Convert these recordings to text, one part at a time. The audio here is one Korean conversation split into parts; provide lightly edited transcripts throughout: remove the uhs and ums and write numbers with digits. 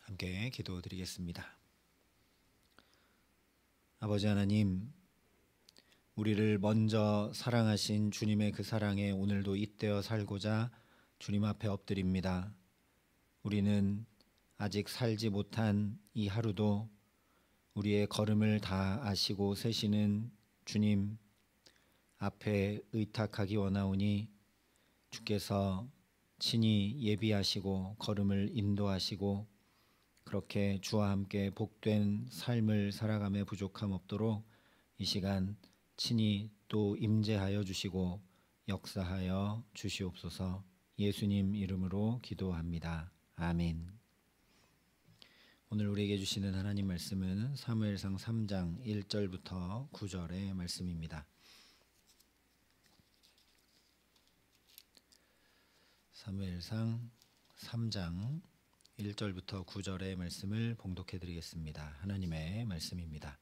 함께 기도드리겠습니다. 아버지 하나님, 우리를 먼저 사랑하신 주님의 그 사랑에 오늘도 잇대어 살고자 주님 앞에 엎드립니다. 우리는 아직 살지 못한 이 하루도 우리의 걸음을 다 아시고 세시는 주님 앞에 의탁하기 원하오니 주께서 친히 예비하시고 걸음을 인도하시고 그렇게 주와 함께 복된 삶을 살아감에 부족함 없도록 이 시간 친히 또 임재하여 주시고 역사하여 주시옵소서. 예수님 이름으로 기도합니다. 아멘. 오늘 우리에게 주시는 하나님 말씀은 사무엘상 3장 1절부터 9절의 말씀입니다. 사무엘상 3장 1절부터 9절의 말씀을 봉독해 드리겠습니다. 하나님의 말씀입니다.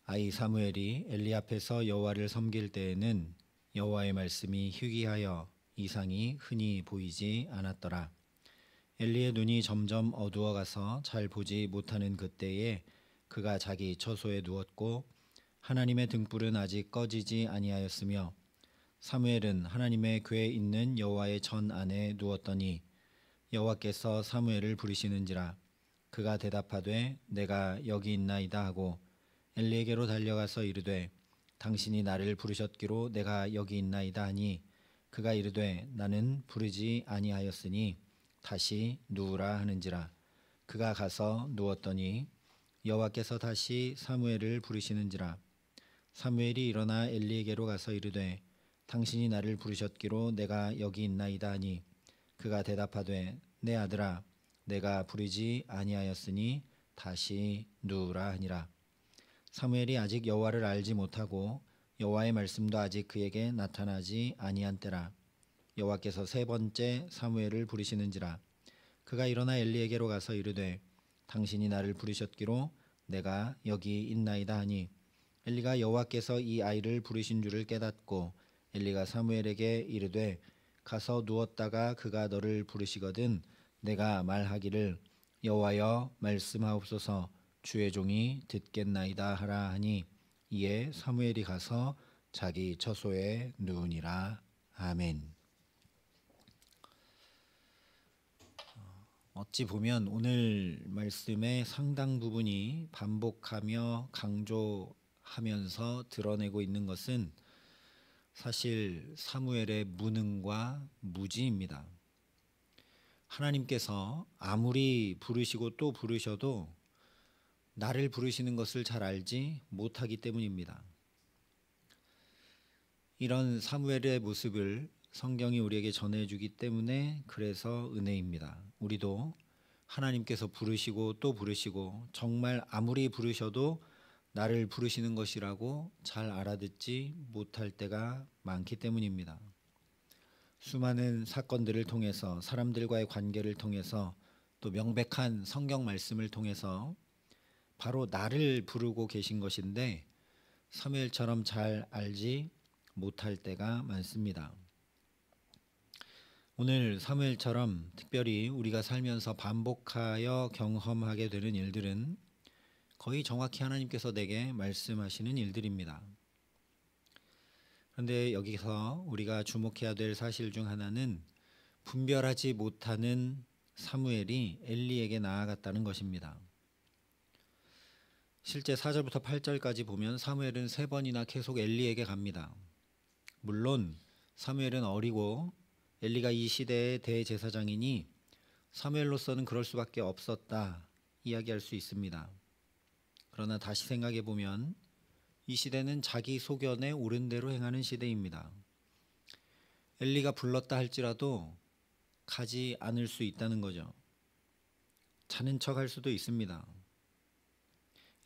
아이 사무엘이 엘리 앞에서 여호와를 섬길 때에는 여호와의 말씀이 희귀하여 이상이 흔히 보이지 않았더라. 엘리의 눈이 점점 어두워가서 잘 보지 못하는 그때에 그가 자기 처소에 누웠고 하나님의 등불은 아직 꺼지지 아니하였으며 사무엘은 하나님의 궤에 있는 여호와의 전 안에 누웠더니 여호와께서 사무엘을 부르시는지라. 그가 대답하되 내가 여기 있나이다 하고 엘리에게로 달려가서 이르되 당신이 나를 부르셨기로 내가 여기 있나이다 하니 그가 이르되 나는 부르지 아니하였으니 다시 누우라 하는지라. 그가 가서 누웠더니 여호와께서 다시 사무엘을 부르시는지라. 사무엘이 일어나 엘리에게로 가서 이르되 당신이 나를 부르셨기로 내가 여기 있나이다 하니 그가 대답하되 내 아들아 내가 부르지 아니하였으니 다시 누우라 하니라. 사무엘이 아직 여호와를 알지 못하고 여호와의 말씀도 아직 그에게 나타나지 아니한 때라. 여호와께서 세 번째 사무엘을 부르시는지라. 그가 일어나 엘리에게로 가서 이르되 당신이 나를 부르셨기로 내가 여기 있나이다 하니 엘리가 여호와께서 이 아이를 부르신 줄을 깨닫고 엘리가 사무엘에게 이르되 가서 누웠다가 그가 너를 부르시거든 내가 말하기를 여호와여 말씀하옵소서 주의 종이 듣겠나이다 하라 하니 이에 사무엘이 가서 자기 처소에 누우니라. 아멘. 어찌 보면 오늘 말씀의 상당 부분이 반복하며 강조하면서 드러내고 있는 것은 사실 사무엘의 무능과 무지입니다. 하나님께서 아무리 부르시고 또 부르셔도 나를 부르시는 것을 잘 알지 못하기 때문입니다. 이런 사무엘의 모습을 성경이 우리에게 전해주기 때문에 그래서 은혜입니다. 우리도 하나님께서 부르시고 또 부르시고 정말 아무리 부르셔도 나를 부르시는 것이라고 잘 알아듣지 못할 때가 많기 때문입니다. 수많은 사건들을 통해서 사람들과의 관계를 통해서 또 명백한 성경 말씀을 통해서 바로 나를 부르고 계신 것인데 사무엘처럼 잘 알지 못할 때가 많습니다. 오늘 사무엘처럼 특별히 우리가 살면서 반복하여 경험하게 되는 일들은 거의 정확히 하나님께서 내게 말씀하시는 일들입니다. 그런데 여기서 우리가 주목해야 될 사실 중 하나는 분별하지 못하는 사무엘이 엘리에게 나아갔다는 것입니다. 실제 4절부터 8절까지 보면 사무엘은 3번이나 계속 엘리에게 갑니다. 물론 사무엘은 어리고 엘리가 이 시대의 대제사장이니 사무엘로서는 그럴 수밖에 없었다 이야기할 수 있습니다. 그러나 다시 생각해 보면 이 시대는 자기 소견에 옳은 대로 행하는 시대입니다. 엘리가 불렀다 할지라도 가지 않을 수 있다는 거죠. 자는 척 할 수도 있습니다.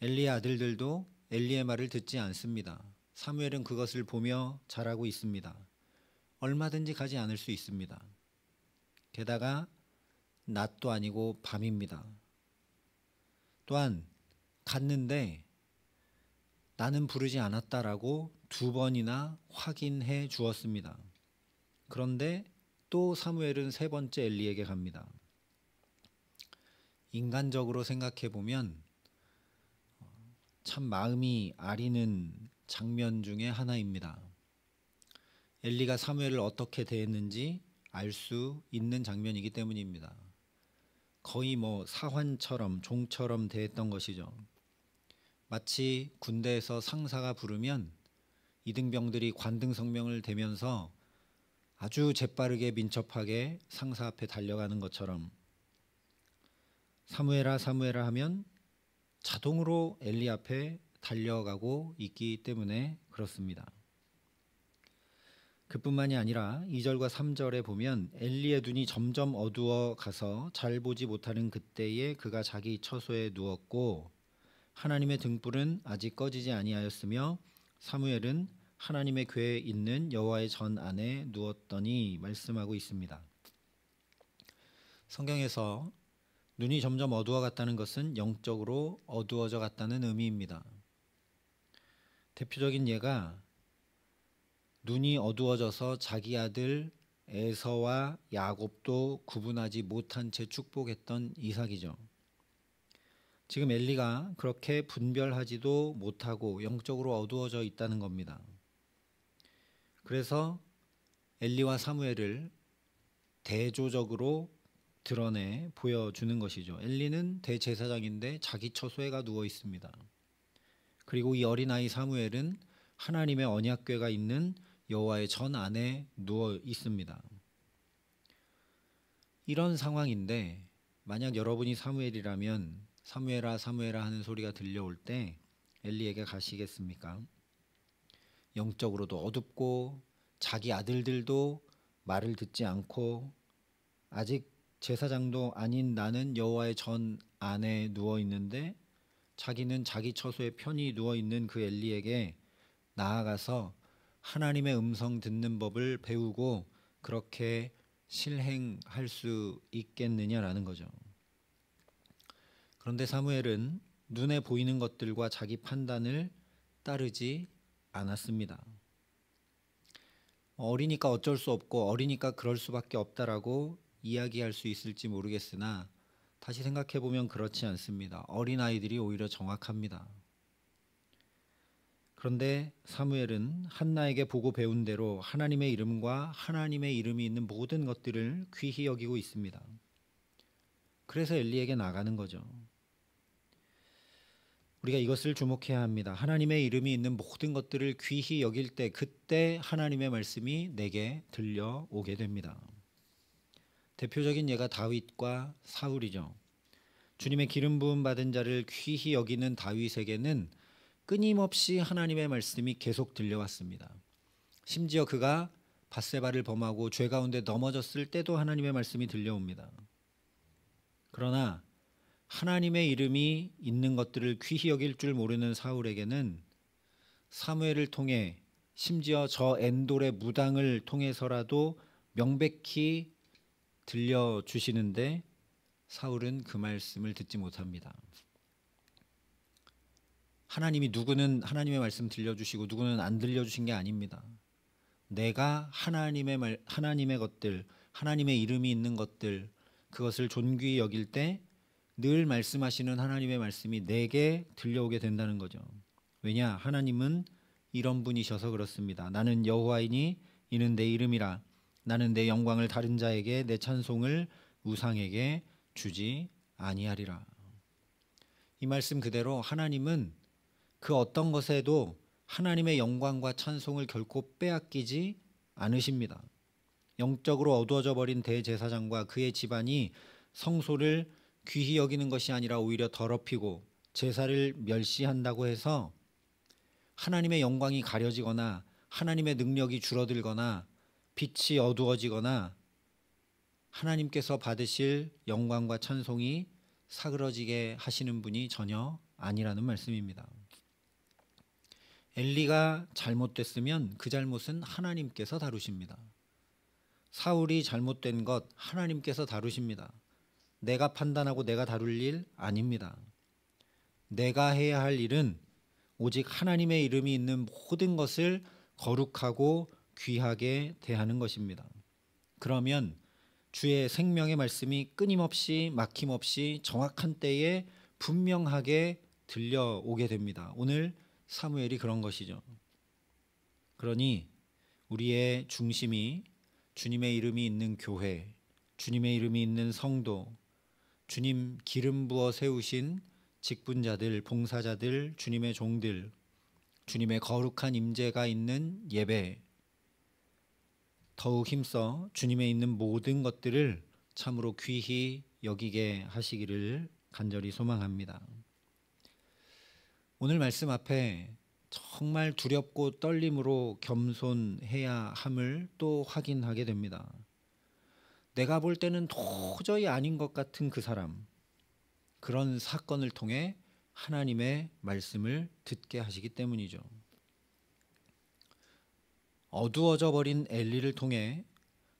엘리의 아들들도 엘리의 말을 듣지 않습니다. 사무엘은 그것을 보며 자라고 있습니다. 얼마든지 가지 않을 수 있습니다. 게다가 낮도 아니고 밤입니다. 또한 갔는데 나는 부르지 않았다라고 2번이나 확인해 주었습니다. 그런데 또 사무엘은 3번째 엘리에게 갑니다. 인간적으로 생각해 보면 참 마음이 아리는 장면 중에 하나입니다. 엘리가 사무엘을 어떻게 대했는지 알 수 있는 장면이기 때문입니다. 거의 사환처럼 종처럼 대했던 것이죠. 마치 군대에서 상사가 부르면 이등병들이 관등성명을 대면서 아주 재빠르게 민첩하게 상사 앞에 달려가는 것처럼 사무엘아 사무엘아 하면 자동으로 엘리 앞에 달려가고 있기 때문에 그렇습니다. 그뿐만이 아니라 2절과 3절에 보면 엘리의 눈이 점점 어두워 가서 잘 보지 못하는 그때에 그가 자기 처소에 누웠고 하나님의 등불은 아직 꺼지지 아니하였으며 사무엘은 하나님의 궤에 있는 여호와의 전 안에 누웠더니 말씀하고 있습니다. 성경에서 눈이 점점 어두워 갔다는 것은 영적으로 어두워져 갔다는 의미입니다. 대표적인 예가 눈이 어두워져서 자기 아들 에서와 야곱도 구분하지 못한 채 축복했던 이삭이죠. 지금 엘리가 그렇게 분별하지도 못하고 영적으로 어두워져 있다는 겁니다. 그래서 엘리와 사무엘을 대조적으로 드러내 보여주는 것이죠. 엘리는 대제사장인데 자기 처소에가 누워 있습니다. 그리고 이 어린아이 사무엘은 하나님의 언약궤가 있는 여호와의 전 안에 누워 있습니다. 이런 상황인데 만약 여러분이 사무엘이라면 사무엘아 사무엘아 하는 소리가 들려올 때 엘리에게 가시겠습니까? 영적으로도 어둡고 자기 아들들도 말을 듣지 않고 아직 제사장도 아닌 나는 여호와의 전 안에 누워 있는데 자기는 자기 처소에 편히 누워 있는 그 엘리에게 나아가서 하나님의 음성 듣는 법을 배우고 그렇게 실행할 수 있겠느냐라는 거죠. 그런데 사무엘은 눈에 보이는 것들과 자기 판단을 따르지 않았습니다. 어리니까 어쩔 수 없고 어리니까 그럴 수밖에 없다라고 이야기할 수 있을지 모르겠으나 다시 생각해 보면 그렇지 않습니다. 어린아이들이 오히려 정확합니다. 그런데 사무엘은 한나에게 보고 배운 대로 하나님의 이름과 하나님의 이름이 있는 모든 것들을 귀히 여기고 있습니다. 그래서 엘리에게 나가는 거죠. 우리가 이것을 주목해야 합니다. 하나님의 이름이 있는 모든 것들을 귀히 여길 때 그때 하나님의 말씀이 내게 들려오게 됩니다. 대표적인 예가 다윗과 사울이죠. 주님의 기름 부음 받은 자를 귀히 여기는 다윗에게는 끊임없이 하나님의 말씀이 계속 들려왔습니다. 심지어 그가 밧세바를 범하고 죄 가운데 넘어졌을 때도 하나님의 말씀이 들려옵니다. 그러나 하나님의 이름이 있는 것들을 귀히 여길 줄 모르는 사울에게는 사무엘을 통해 심지어 저 엔돌의 무당을 통해서라도 명백히 들려주시는데 사울은 그 말씀을 듣지 못합니다. 하나님이 누구는 하나님의 말씀 들려주시고 누구는 안 들려주신 게 아닙니다. 내가 하나님의 것들, 하나님의 이름이 있는 것들, 그것을 존귀히 여길 때 늘 말씀하시는 하나님의 말씀이 내게 들려오게 된다는 거죠. 왜냐? 하나님은 이런 분이셔서 그렇습니다. 나는 여호와이니 이는 내 이름이라. 나는 내 영광을 다른 자에게 내 찬송을 우상에게 주지 아니하리라. 이 말씀 그대로 하나님은 그 어떤 것에도 하나님의 영광과 찬송을 결코 빼앗기지 않으십니다. 영적으로 어두워져 버린 대제사장과 그의 집안이 성소를 귀히 여기는 것이 아니라 오히려 더럽히고 제사를 멸시한다고 해서 하나님의 영광이 가려지거나 하나님의 능력이 줄어들거나 빛이 어두워지거나 하나님께서 받으실 영광과 찬송이 사그러지게 하시는 분이 전혀 아니라는 말씀입니다. 엘리가 잘못됐으면 그 잘못은 하나님께서 다루십니다. 사울이 잘못된 것 하나님께서 다루십니다. 내가 판단하고 내가 다룰 일 아닙니다. 내가 해야 할 일은 오직 하나님의 이름이 있는 모든 것을 거룩하고 귀하게 대하는 것입니다. 그러면 주의 생명의 말씀이 끊임없이 막힘없이 정확한 때에 분명하게 들려오게 됩니다. 오늘 사무엘이 그런 것이죠. 그러니 우리의 중심이 주님의 이름이 있는 교회, 주님의 이름이 있는 성도, 주님 기름 부어 세우신 직분자들, 봉사자들, 주님의 종들, 주님의 거룩한 임재가 있는 예배, 더욱 힘써 주님의 있는 모든 것들을 참으로 귀히 여기게 하시기를 간절히 소망합니다. 오늘 말씀 앞에 정말 두렵고 떨림으로 겸손해야 함을 또 확인하게 됩니다. 내가 볼 때는 도저히 아닌 것 같은 그 사람, 그런 사건을 통해 하나님의 말씀을 듣게 하시기 때문이죠. 어두워져 버린 엘리를 통해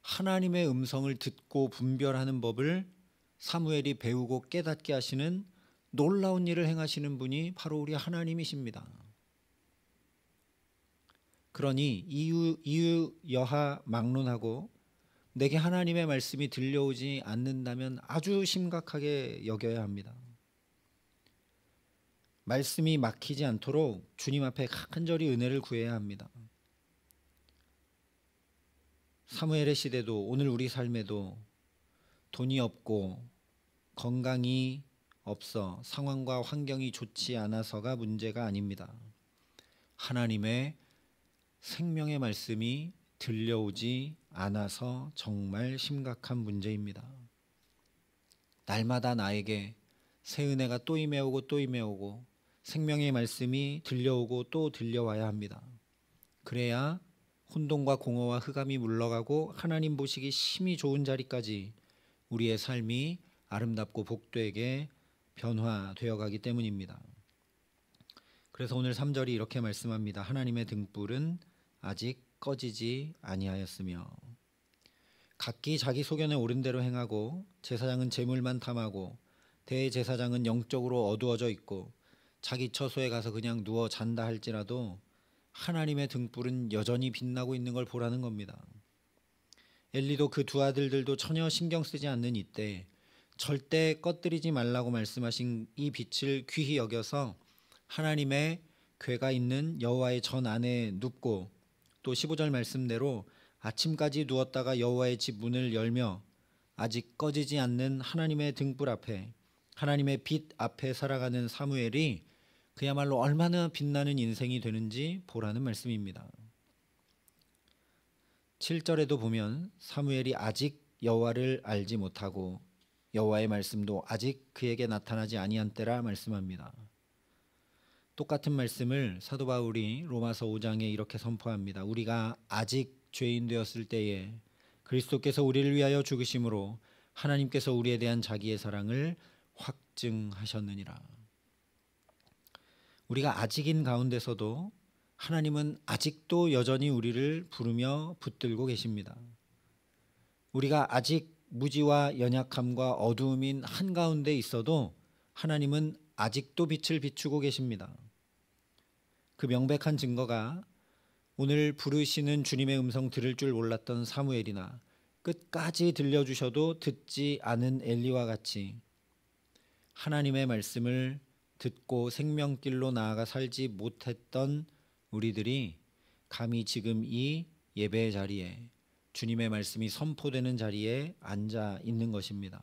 하나님의 음성을 듣고 분별하는 법을 사무엘이 배우고 깨닫게 하시는 놀라운 일을 행하시는 분이 바로 우리 하나님이십니다. 그러니 이유 여하 막론하고 내게 하나님의 말씀이 들려오지 않는다면 아주 심각하게 여겨야 합니다. 말씀이 막히지 않도록 주님 앞에 간절히 은혜를 구해야 합니다. 사무엘의 시대도 오늘 우리 삶에도 돈이 없고 건강이 없어 상황과 환경이 좋지 않아서가 문제가 아닙니다. 하나님의 생명의 말씀이 들려오지 않아서 정말 심각한 문제입니다. 날마다 나에게 새 은혜가 또 임해오고 또 임해오고 생명의 말씀이 들려오고 또 들려와야 합니다. 그래야 혼돈과 공허와 흑암이 물러가고 하나님 보시기 심히 좋은 자리까지 우리의 삶이 아름답고 복되게 변화되어 가기 때문입니다. 그래서 오늘 3절이 이렇게 말씀합니다. 하나님의 등불은 아직 꺼지지 아니하였으며, 각기 자기 소견에 옳은 대로 행하고 제사장은 재물만 탐하고 대제사장은 영적으로 어두워져 있고 자기 처소에 가서 그냥 누워 잔다 할지라도 하나님의 등불은 여전히 빛나고 있는 걸 보라는 겁니다. 엘리도 그 두 아들들도 전혀 신경 쓰지 않는 이때 절대 꺼뜨리지 말라고 말씀하신 이 빛을 귀히 여겨서 하나님의 궤가 있는 여호와의 전 안에 눕고, 또 15절 말씀대로 아침까지 누웠다가 여호와의 집 문을 열며 아직 꺼지지 않는 하나님의 등불 앞에, 하나님의 빛 앞에 살아가는 사무엘이 그야말로 얼마나 빛나는 인생이 되는지 보라는 말씀입니다. 7절에도 보면 사무엘이 아직 여호와를 알지 못하고 여호와의 말씀도 아직 그에게 나타나지 아니한 때라 말씀합니다. 똑같은 말씀을 사도 바울이 로마서 5장에 이렇게 선포합니다. 우리가 아직 죄인 되었을 때에 그리스도께서 우리를 위하여 죽으심으로 하나님께서 우리에 대한 자기의 사랑을 확증하셨느니라. 우리가 아직인 가운데서도 하나님은 아직도 여전히 우리를 부르며 붙들고 계십니다. 우리가 아직 무지와 연약함과 어두움인 한가운데 있어도 하나님은 아직도 빛을 비추고 계십니다. 그 명백한 증거가 오늘 부르시는 주님의 음성 들을 줄 몰랐던 사무엘이나 끝까지 들려주셔도 듣지 않은 엘리와 같이 하나님의 말씀을 듣고 생명길로 나아가 살지 못했던 우리들이 감히 지금 이 예배의 자리에, 주님의 말씀이 선포되는 자리에 앉아 있는 것입니다.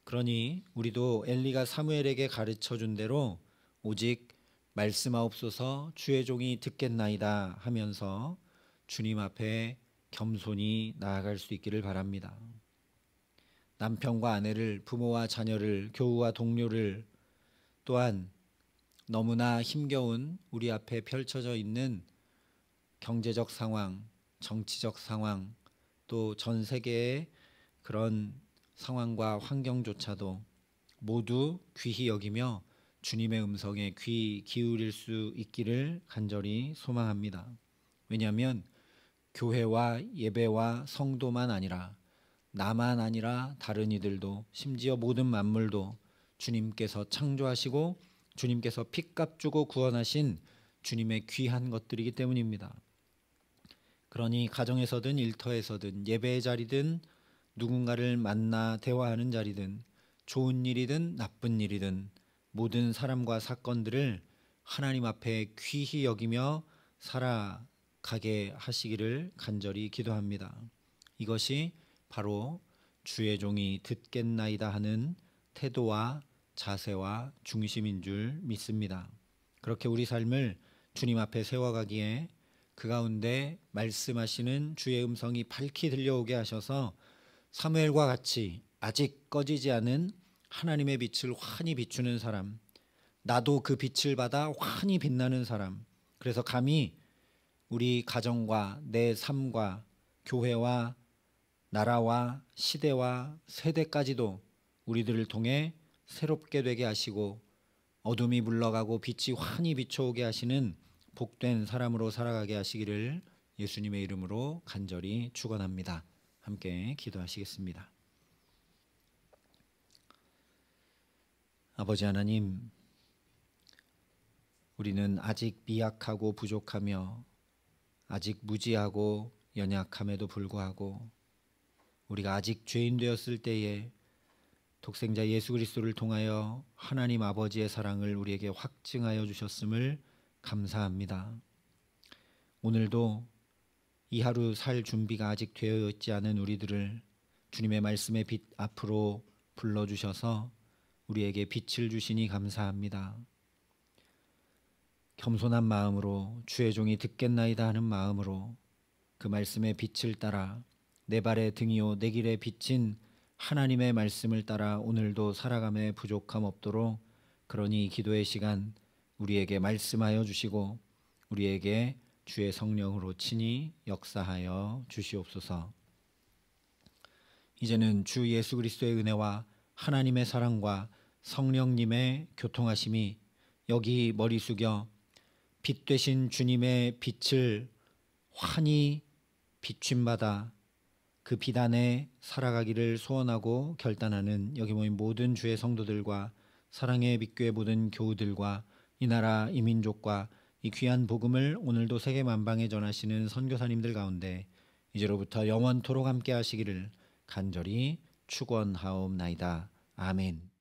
그러니 우리도 엘리가 사무엘에게 가르쳐 준 대로 오직 말씀하옵소서 주의 종이 듣겠나이다 하면서 주님 앞에 겸손히 나아갈 수 있기를 바랍니다. 남편과 아내를, 부모와 자녀를, 교우와 동료를, 또한 너무나 힘겨운 우리 앞에 펼쳐져 있는 경제적 상황, 정치적 상황, 또 전 세계의 그런 상황과 환경조차도 모두 귀히 여기며 주님의 음성에 귀 기울일 수 있기를 간절히 소망합니다. 왜냐하면 교회와 예배와 성도만 아니라 나만 아니라 다른 이들도, 심지어 모든 만물도 주님께서 창조하시고 주님께서 핏값 주고 구원하신 주님의 귀한 것들이기 때문입니다. 그러니 가정에서든 일터에서든 예배의 자리든 누군가를 만나 대화하는 자리든 좋은 일이든 나쁜 일이든 모든 사람과 사건들을 하나님 앞에 귀히 여기며 살아가게 하시기를 간절히 기도합니다. 이것이 바로 주의 종이 듣겠나이다 하는 태도와 자세와 중심인 줄 믿습니다. 그렇게 우리 삶을 주님 앞에 세워가기에 그 가운데 말씀하시는 주의 음성이 밝히 들려오게 하셔서 사무엘과 같이 아직 꺼지지 않은 하나님의 빛을 환히 비추는 사람, 나도 그 빛을 받아 환히 빛나는 사람, 그래서 감히 우리 가정과 내 삶과 교회와 나라와 시대와 세대까지도 우리들을 통해 새롭게 되게 하시고 어둠이 물러가고 빛이 환히 비춰오게 하시는 복된 사람으로 살아가게 하시기를 예수님의 이름으로 간절히 축원합니다. 함께 기도하시겠습니다. 아버지 하나님, 우리는 아직 미약하고 부족하며 아직 무지하고 연약함에도 불구하고 우리가 아직 죄인 되었을 때에 독생자 예수 그리스도를 통하여 하나님 아버지의 사랑을 우리에게 확증하여 주셨음을 감사합니다. 오늘도 이 하루 살 준비가 아직 되어 있지 않은 우리들을 주님의 말씀의 빛 앞으로 불러주셔서 우리에게 빛을 주시니 감사합니다. 겸손한 마음으로 주의 종이 듣겠나이다 하는 마음으로 그 말씀의 빛을 따라 내 발의 등이요 내 길에 비친 하나님의 말씀을 따라 오늘도 살아감에 부족함 없도록 그러니 이 기도의 시간 우리에게 말씀하여 주시고 우리에게 주의 성령으로 친히 역사하여 주시옵소서. 이제는 주 예수 그리스도의 은혜와 하나님의 사랑과 성령님의 교통하심이 여기 머리 숙여 빛 되신 주님의 빛을 환히 비춤받아 그 빛 안에 살아가기를 소원하고 결단하는 여기 모인 모든 주의 성도들과 사랑의 빛교회 모든 교우들과 이 나라 이 민족과 이 귀한 복음을 오늘도 세계 만방에 전하시는 선교사님들 가운데 이제로부터 영원토록 함께 하시기를 간절히 축원하옵나이다. 아멘.